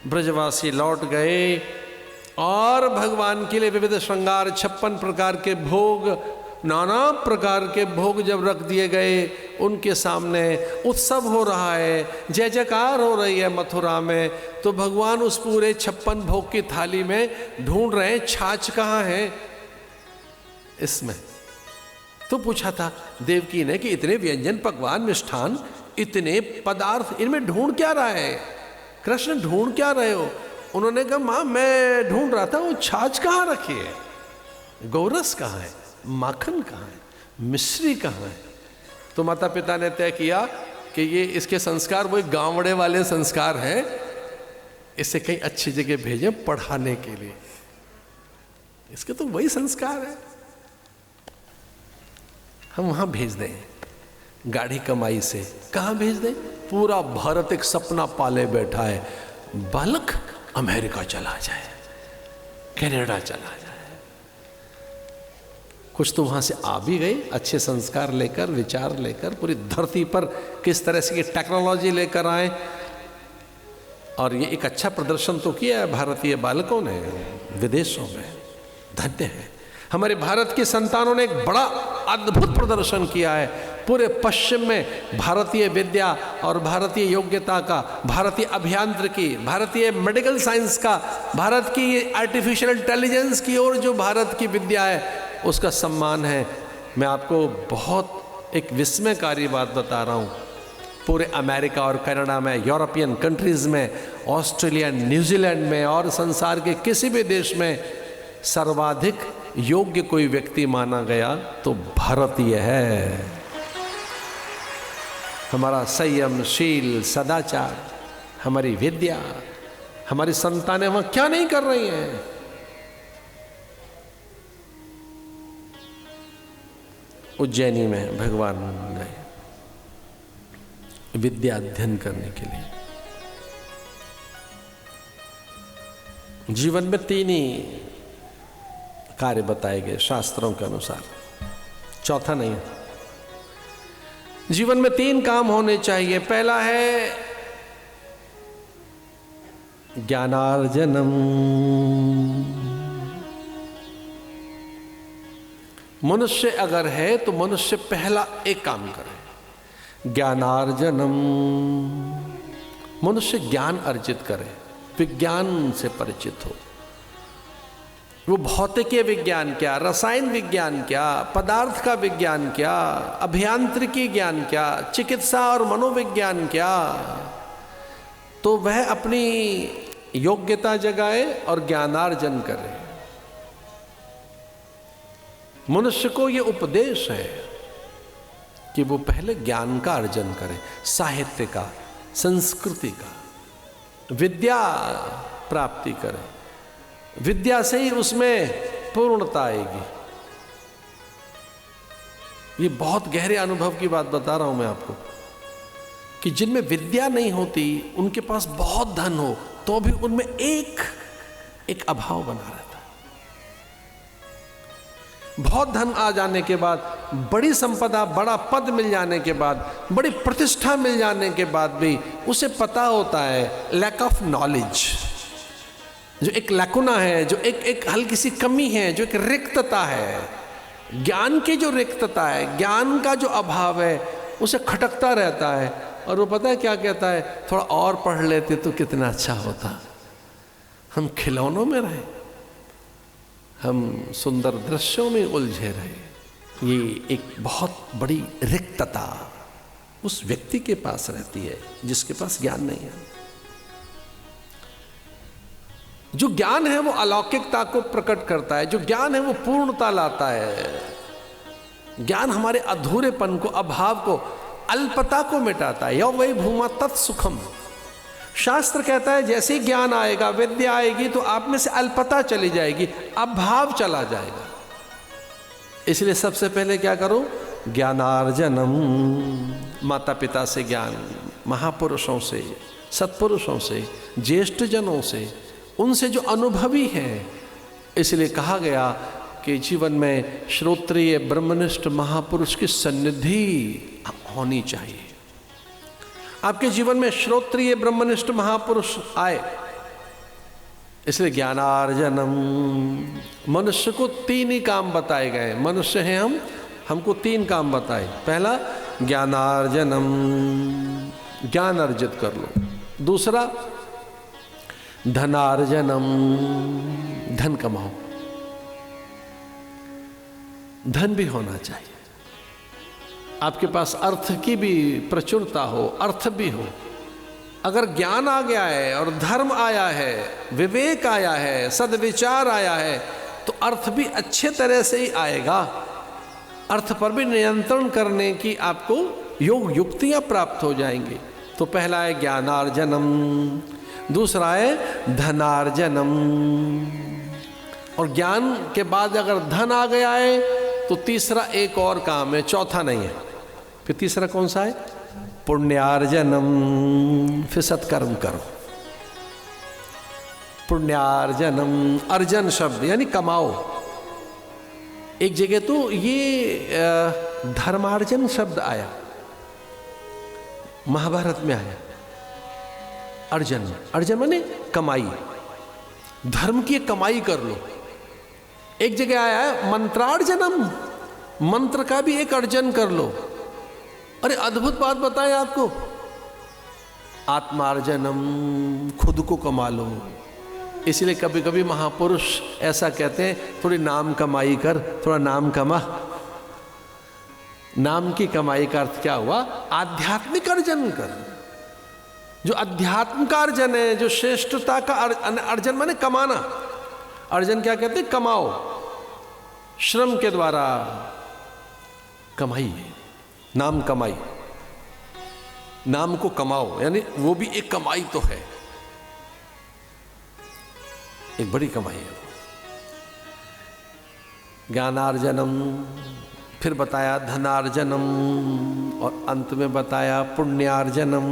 ब्रजवासी लौट गए और भगवान के लिए विविध श्रृंगार, 56 प्रकार के भोग, नाना प्रकार के भोग जब रख दिए गए, उनके सामने उत्सव हो रहा है, जय जयकार हो रही है मथुरा में, तो भगवान उस पूरे 56 भोग की थाली में ढूंढ रहे हैं छाछ कहाँ है इसमें। तो पूछा था देवकी ने कि इतने व्यंजन, पकवान, मिष्ठान, इतने पदार्थ, इनमें ढूंढ क्या रहा है कृष्ण, ढूंढ क्या रहे हो? उन्होंने कहा माँ मैं ढूंढ रहा था वो छाछ कहाँ रखी है, गौरस कहाँ है, माखन कहाँ है, मिश्री कहाँ है। तो माता पिता ने तय किया कि ये इसके संस्कार वही गांवड़े वाले संस्कार हैं, इसे कहीं अच्छी जगह भेजें पढ़ाने के लिए, इसके तो वही संस्कार है, हम वहां भेज दें गाढ़ी कमाई से। कहाँ भेज दें? पूरा भारत एक सपना पाले बैठा है, बालक अमेरिका चला जाए, कनाडा चला जाए। कुछ तो वहां से आ भी गए अच्छे संस्कार लेकर, विचार लेकर, पूरी धरती पर किस तरह से टेक्नोलॉजी लेकर आए, और ये एक अच्छा प्रदर्शन तो किया है भारतीय बालकों ने विदेशों में। धन्य है हमारे भारत की संतानों ने, एक बड़ा अद्भुत प्रदर्शन किया है पूरे पश्चिम में। भारतीय विद्या और भारतीय योग्यता का, भारतीय अभियांत्रिकी, भारतीय मेडिकल साइंस का, भारत की आर्टिफिशियल इंटेलिजेंस की ओर जो भारत की विद्या है उसका सम्मान है। मैं आपको बहुत एक विस्मयकारी बात बता रहा हूँ, पूरे अमेरिका और कनाडा में, यूरोपियन कंट्रीज़ में, ऑस्ट्रेलिया, न्यूजीलैंड में और संसार के किसी भी देश में सर्वाधिक योग्य कोई व्यक्ति माना गया तो भारतीय है। हमारा संयमशील सदाचार, हमारी विद्या, हमारी संतानें वहां क्या नहीं कर रही हैं। उज्जैनी में भगवान गए विद्या अध्ययन करने के लिए। जीवन में 3 ही कार्य बताए गए शास्त्रों के अनुसार, चौथा नहीं। जीवन में 3 काम होने चाहिए। पहला है ज्ञानार्जनम, मनुष्य अगर है तो मनुष्य पहला एक काम करे, ज्ञानार्जनम। मनुष्य ज्ञान अर्जित करे, विज्ञान से परिचित हो। वो भौतिकीय विज्ञान क्या, रसायन विज्ञान क्या, पदार्थ का विज्ञान क्या, अभियांत्रिकी ज्ञान क्या, चिकित्सा और मनोविज्ञान क्या, तो वह अपनी योग्यता जगाए और ज्ञानार्जन करे। मनुष्य को ये उपदेश है कि वो पहले ज्ञान का अर्जन करे, साहित्य का, संस्कृति का, विद्या प्राप्ति करे। विद्या से ही उसमें पूर्णता आएगी। ये बहुत गहरे अनुभव की बात बता रहा हूं मैं आपको कि जिनमें विद्या नहीं होती, उनके पास बहुत धन हो तो भी उनमें एक अभाव बना रहता है। बहुत धन आ जाने के बाद, बड़ी संपदा, बड़ा पद मिल जाने के बाद, बड़ी प्रतिष्ठा मिल जाने के बाद भी उसे पता होता है लैक ऑफ नॉलेज, जो एक लैकुना है, जो एक हल्की सी कमी है, जो एक रिक्तता है, ज्ञान की जो रिक्तता है, ज्ञान का जो अभाव है, उसे खटकता रहता है। और वो पता है क्या कहता है, थोड़ा और पढ़ लेते तो कितना अच्छा होता, हम खिलौनों में रहे, हम सुंदर दृश्यों में उलझे रहे। ये एक बहुत बड़ी रिक्तता उस व्यक्ति के पास रहती है जिसके पास ज्ञान नहीं है। जो ज्ञान है वो अलौकिकता को प्रकट करता है, जो ज्ञान है वो पूर्णता लाता है। ज्ञान हमारे अधूरेपन को, अभाव को, अल्पता को मिटाता है। यौ वही भूमा तत्सुखम। शास्त्र कहता है जैसे ही ज्ञान आएगा, विद्या आएगी, तो आप में से अल्पता चली जाएगी, अभाव चला जाएगा। इसलिए सबसे पहले क्या करो, ज्ञानार्जनम। माता पिता से ज्ञान, महापुरुषों से, सत्पुरुषों से, ज्येष्ठ जनों से, उनसे जो अनुभवी हैं। इसलिए कहा गया कि जीवन में श्रोत्रिय ब्रह्मनिष्ठ महापुरुष की सन्निधि होनी चाहिए। आपके जीवन में श्रोत्रिय ब्रह्मनिष्ठ महापुरुष आए, इसलिए ज्ञानार्जनम, मनुष्य को 3 ही काम बताए गए। मनुष्य हैं हम, हमको 3 काम बताए। पहला ज्ञानार्जनम, ज्ञान अर्जित कर लो। दूसरा धनार्जनम, धन कमाओ। धन भी होना चाहिए, आपके पास अर्थ की भी प्रचुरता हो, अर्थ भी हो। अगर ज्ञान आ गया है और धर्म आया है, विवेक आया है, सद्विचार आया है, तो अर्थ भी अच्छे तरह से ही आएगा। अर्थ पर भी नियंत्रण करने की आपको योग युक्तियां प्राप्त हो जाएंगी। तो पहला है ज्ञानार्जनम, दूसरा है धनार्जनम, और ज्ञान के बाद अगर धन आ गया है तो तीसरा एक और काम है, चौथा नहीं है। फिर तीसरा कौन सा है? पुण्यार्जनम, फिर सत्कर्म करो। पुण्यार्जनम, अर्जन शब्द यानी कमाओ। एक जगह तो ये धर्मार्जन शब्द आया, महाभारत में आया। अर्जन, अर्जन माने कमाई, धर्म की कमाई कर लो। एक जगह आया है मंत्रार्जनम, मंत्र का भी एक अर्जन कर लो। अरे अद्भुत बात बताएं आपको, आत्मार्जनम, खुद को कमा लो। इसलिए कभी कभी महापुरुष ऐसा कहते हैं, थोड़ी नाम कमाई कर, थोड़ा नाम कमा। नाम की कमाई का अर्थ क्या हुआ? आध्यात्मिक अर्जन कर। जो अध्यात्म का अर्जन है, जो श्रेष्ठता का अर्जन माने कमाना। अर्जन क्या कहते हैं? कमाओ, श्रम के द्वारा कमाई, नाम कमाई, नाम को कमाओ, यानी वो भी एक कमाई तो है, एक बड़ी कमाई है। ज्ञानार्जनम, फिर बताया धनार्जनम, और अंत में बताया पुण्यार्जनम।